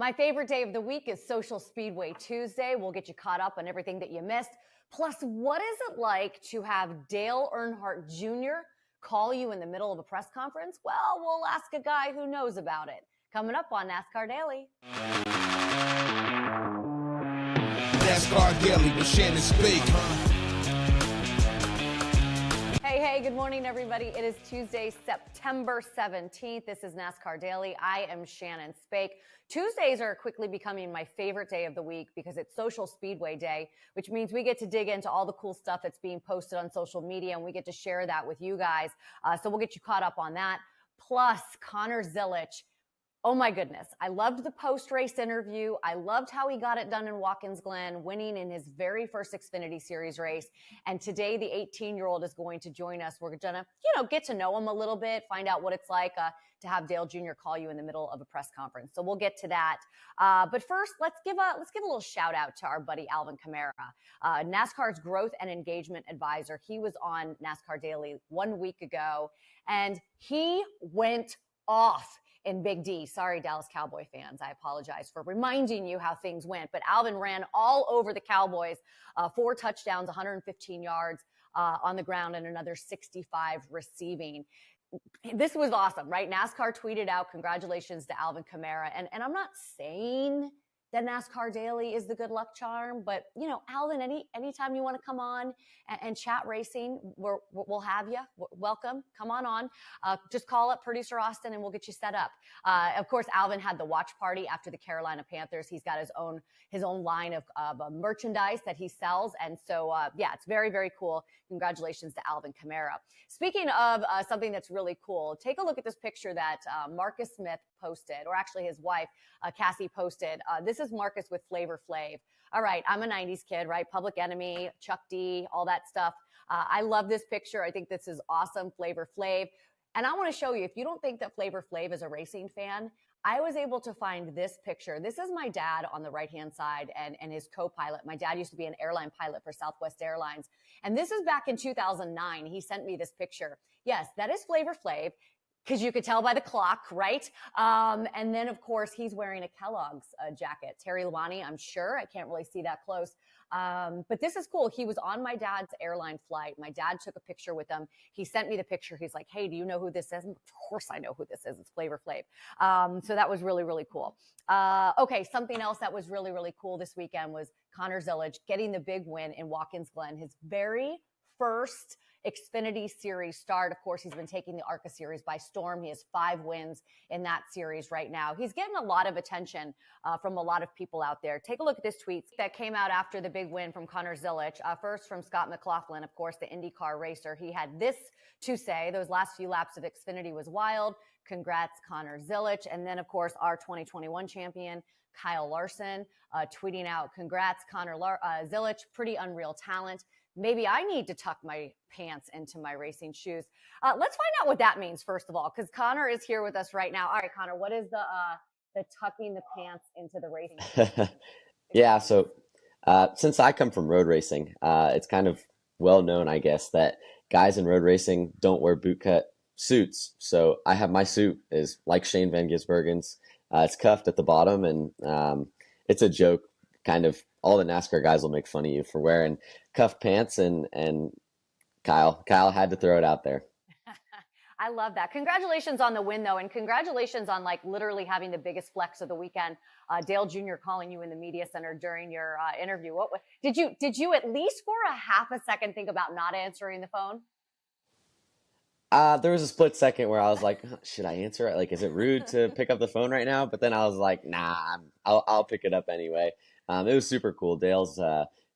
My favorite day of the week is Social Speedway Tuesday. We'll get you caught up on everything that you missed. Plus, what is it like to have Dale Earnhardt Jr. call you in the middle of a press conference? Well, we'll ask a guy who knows about it. Coming up on NASCAR Daily. NASCAR Daily with Shannon Spake. Hey, good morning, everybody. It is Tuesday, September 17th. This is NASCAR Daily. I am Shannon Spake. Tuesdays are quickly becoming my favorite day of the week because it's Social Speedway Day, which means we get to dig into all the cool stuff that's being posted on social media, and we get to share that with you guys. So we'll get you caught up on that. Plus, Connor Zilisch. Oh my goodness. I loved the post-race interview. I loved how he got it done in Watkins Glen, winning in his very first Xfinity Series race. And today the 18-year-old is going to join us. We're going to, get to know him a little bit, find out what it's like to have Dale Jr. call you in the middle of a press conference. So we'll get to that. But first, let's give a little shout out to our buddy Alvin Kamara, NASCAR's growth and engagement advisor. He was on NASCAR Daily 1 week ago, and he went off in Big D. Sorry, Dallas Cowboy fans. I apologize for reminding you how things went. But Alvin ran all over the Cowboys, 4 touchdowns, 115 yards on the ground, and another 65 receiving. This was awesome, right? NASCAR tweeted out, congratulations to Alvin Kamara. And I'm not saying that NASCAR Daily is the good luck charm, but Alvin, anytime you want to come on and chat racing, we'll have you. Welcome, come on. Just call up producer Austin and we'll get you set up. Of course, Alvin had the watch party after the Carolina Panthers. He's got his own line of merchandise that he sells, and so it's very, very cool. Congratulations to Alvin Kamara. Speaking of something that's really cool, take a look at this picture that Marcus Smith posted, or actually his wife Cassie posted. This is Marcus with Flavor Flav. All right, I'm a 90s kid, right? Public Enemy, Chuck D, all that stuff. I love this picture. I think this is awesome, Flavor Flav. And I want to show you, if you don't think that Flavor Flav is a racing fan, I was able to find this picture. This is my dad on the right-hand side and his co-pilot. My dad used to be an airline pilot for Southwest Airlines. And this is back in 2009. He sent me this picture. Yes, that is Flavor Flav, because you could tell by the clock, right? And then, of course, he's wearing a Kellogg's jacket. Terry Luani, I'm sure. I can't really see that close. But this is cool. He was on my dad's airline flight. My dad took a picture with him. He sent me the picture. He's like, hey, do you know who this is? Of course I know who this is. It's Flavor Flav. So that was really, really cool. Okay, something else that was really, really cool this weekend was Connor Zilisch getting the big win in Watkins Glen, his very first Xfinity Series start. Of course, he's been taking the ARCA Series by storm. He has 5 wins in that series right now. He's getting a lot of attention from a lot of people out there. Take a look at this tweet that came out after the big win from Connor Zilisch. First from Scott McLaughlin, of course, the IndyCar racer. He had this to say: those last few laps of Xfinity was wild. Congrats, Connor Zilisch. And then, of course, our 2021 champion, Kyle Larson, tweeting out, congrats, Connor Zilisch, pretty unreal talent. Maybe I need to tuck my pants into my racing shoes. Let's find out what that means, first of all, because Connor is here with us right now. All right, Connor, what is the tucking the pants into the racing shoes? Yeah, so since I come from road racing, it's kind of well known, I guess, that guys in road racing don't wear bootcut suits. So I have my suit is like Shane Van Gisbergen's. It's cuffed at the bottom, and it's a joke. Kind of all the NASCAR guys will make fun of you for wearing cuffed pants, and Kyle had to throw it out there. I love that. Congratulations on the win, though, and congratulations on literally having the biggest flex of the weekend. Dale Jr. calling you in the media center during your interview. What did you at least for a half a second think about not answering the phone? There was a split second where I was like, should I answer it? Like, is it rude to pick up the phone right now? But then I was like, nah, I'll pick it up anyway. It was super cool. Dale's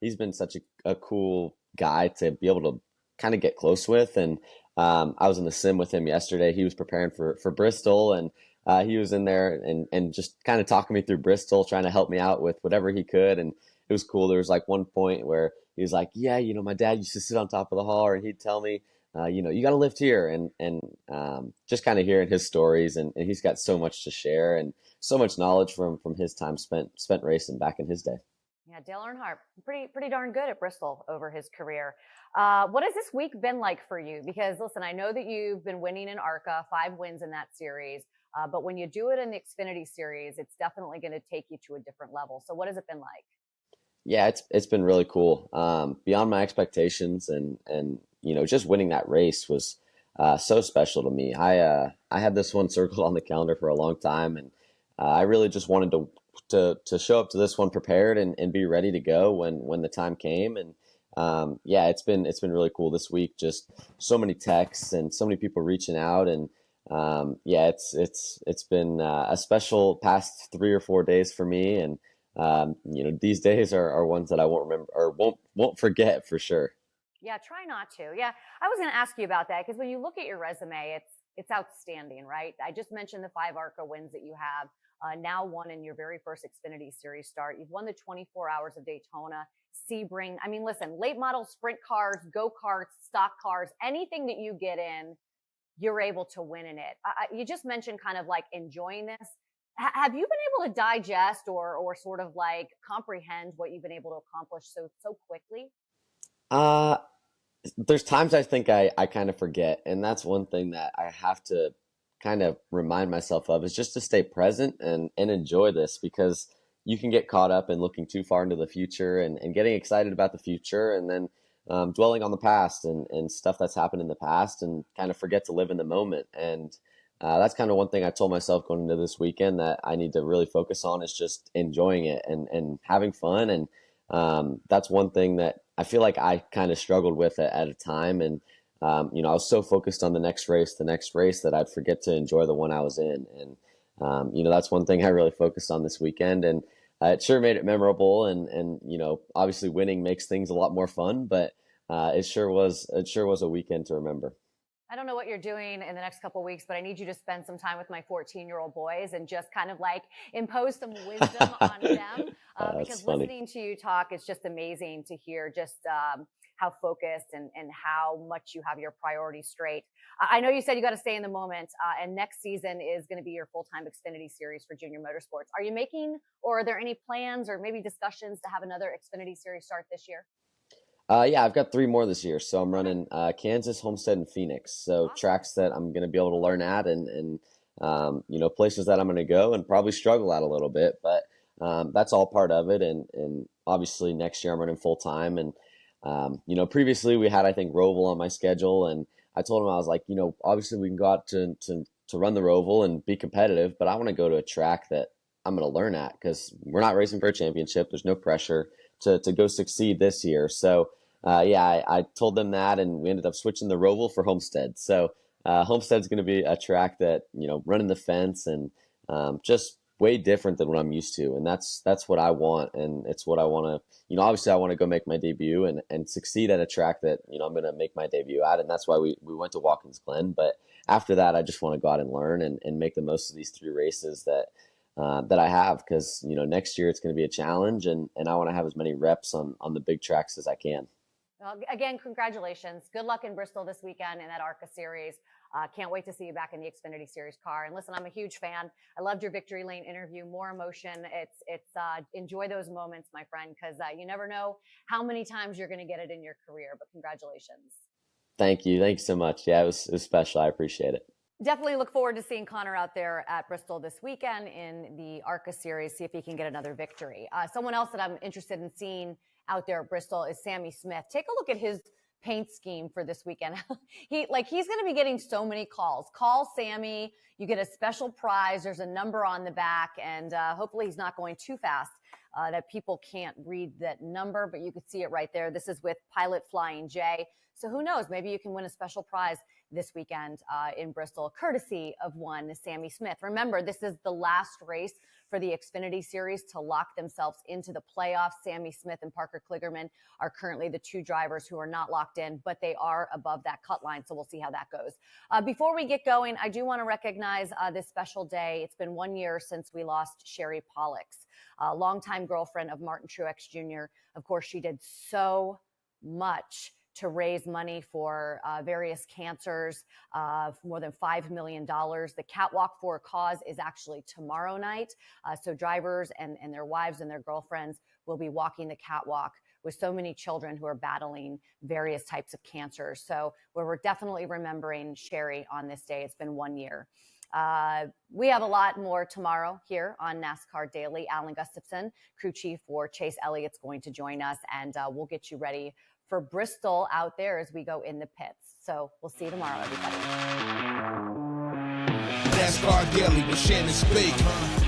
he's been such a cool guy to be able to kind of get close with. And I was in the sim with him yesterday. He was preparing for Bristol, and he was in there and just kind of talking me through Bristol, trying to help me out with whatever he could. And it was cool. There was one point where he was like, yeah, my dad used to sit on top of the hauler, and he'd tell me, you got to lift here, and just kind of hearing his stories, and he's got so much to share and so much knowledge from his time spent racing back in his day. Yeah, Dale Earnhardt, pretty darn good at Bristol over his career. What has this week been like for you? Because listen, I know that you've been winning in ARCA, 5 wins in that series. But when you do it in the Xfinity Series, it's definitely going to take you to a different level. So what has it been like? Yeah, it's been really cool. Beyond my expectations, and just winning that race was so special to me. I had this one circled on the calendar for a long time, and I really just wanted to show up to this one prepared and be ready to go when the time came. And yeah, it's been really cool this week. Just so many texts and so many people reaching out, and yeah, it's been a special past 3 or 4 days for me. And these days are ones that I won't remember or won't forget for sure. Yeah, try not to. Yeah, I was going to ask you about that because when you look at your resume, it's outstanding, right? I just mentioned the 5 ARCA wins that you have. Now one in your very first Xfinity Series start. You've won the 24 Hours of Daytona, Sebring. I mean, listen, late model sprint cars, go-karts, stock cars, anything that you get in, you're able to win in it. You just mentioned kind of like enjoying this. Have you been able to digest or sort of like comprehend what you've been able to accomplish so quickly? Uh, there's times I think I kind of forget, and that's one thing that I have to kind of remind myself of is just to stay present and enjoy this, because you can get caught up in looking too far into the future and getting excited about the future, and then dwelling on the past and stuff that's happened in the past, and kind of forget to live in the moment. And that's kind of one thing I told myself going into this weekend that I need to really focus on, is just enjoying it and having fun. And that's one thing that I feel like I kind of struggled with at a time. And I was so focused on the next race that I'd forget to enjoy the one I was in. And that's one thing I really focused on this weekend, and it sure made it memorable. And obviously winning makes things a lot more fun, but it sure was a weekend to remember. I don't know what you're doing in the next couple of weeks, but I need you to spend some time with my 14-year-old boys and just kind of like impose some wisdom on them. That's Because funny. listening to you talk is just amazing to hear just how focused and how much you have your priorities straight. I know you said you got to stay in the moment, and next season is going to be your full-time Xfinity Series for Junior Motorsports. Are you making, or are there any plans or maybe discussions to have another Xfinity Series start this year? Yeah, I've got 3 more this year. So I'm Okay, running Kansas, Homestead, and Phoenix. So awesome. tracks that I'm going to be able to learn at, and places that I'm going to go and probably struggle at a little bit. But that's all part of it. And obviously next year I'm running full time. And previously we had, I think, Roval on my schedule, and I told him, I was like, obviously we can go out to run the Roval and be competitive, but I want to go to a track that I'm going to learn at, because we're not racing for a championship. There's no pressure to go succeed this year. So yeah, I told them that, and we ended up switching the Roval for Homestead. So Homestead's going to be a track that, running the fence and just way different than what I'm used to, and that's what I want, and it's what I want to. Obviously, I want to go make my debut and succeed at a track that I'm going to make my debut at, and that's why we went to Watkins Glen. But after that, I just want to go out and learn and make the most of these 3 races that I have, because next year it's going to be a challenge, and I want to have as many reps on the big tracks as I can. Well, again, congratulations. Good luck in Bristol this weekend in that ARCA series. Can't wait to see you back in the Xfinity Series car. And listen, I'm a huge fan. I loved your Victory Lane interview. More emotion. It's enjoy those moments, my friend, because you never know how many times you're going to get it in your career. But congratulations. Thank you so much. Yeah, it was special. I appreciate it. Definitely look forward to seeing Connor out there at Bristol this weekend in the ARCA series, see if he can get another victory. Someone else that I'm interested in seeing out there at Bristol is Sammy Smith. Take a look at his paint scheme for this weekend. He's going to be getting so many calls. Call Sammy. You get a special prize. There's a number on the back, and hopefully he's not going too fast that people can't read that number, but you could see it right there. This is with Pilot Flying J. So who knows? Maybe you can win a special prize this weekend in Bristol, courtesy of one Sammy Smith. Remember, this is the last race for the Xfinity Series to lock themselves into the playoffs. Sammy Smith and Parker Kligerman are currently the 2 drivers who are not locked in, but they are above that cut line, so we'll see how that goes. Before we get going, I do want to recognize this special day. It's been 1 year since we lost Sherry Pollex, a longtime girlfriend of Martin Truex Jr. Of course, she did so much to raise money for various cancers, more than $5 million. The Catwalk for a Cause is actually tomorrow night. So drivers and their wives and their girlfriends will be walking the catwalk with so many children who are battling various types of cancers. So we're definitely remembering Sherry on this day. It's been 1 year. We have a lot more tomorrow here on NASCAR Daily. Alan Gustafson, crew chief for Chase Elliott's going to join us, and we'll get you ready for Bristol out there as we go in the pits. So we'll see you tomorrow, everybody. NASCAR Daily with Shannon Spake.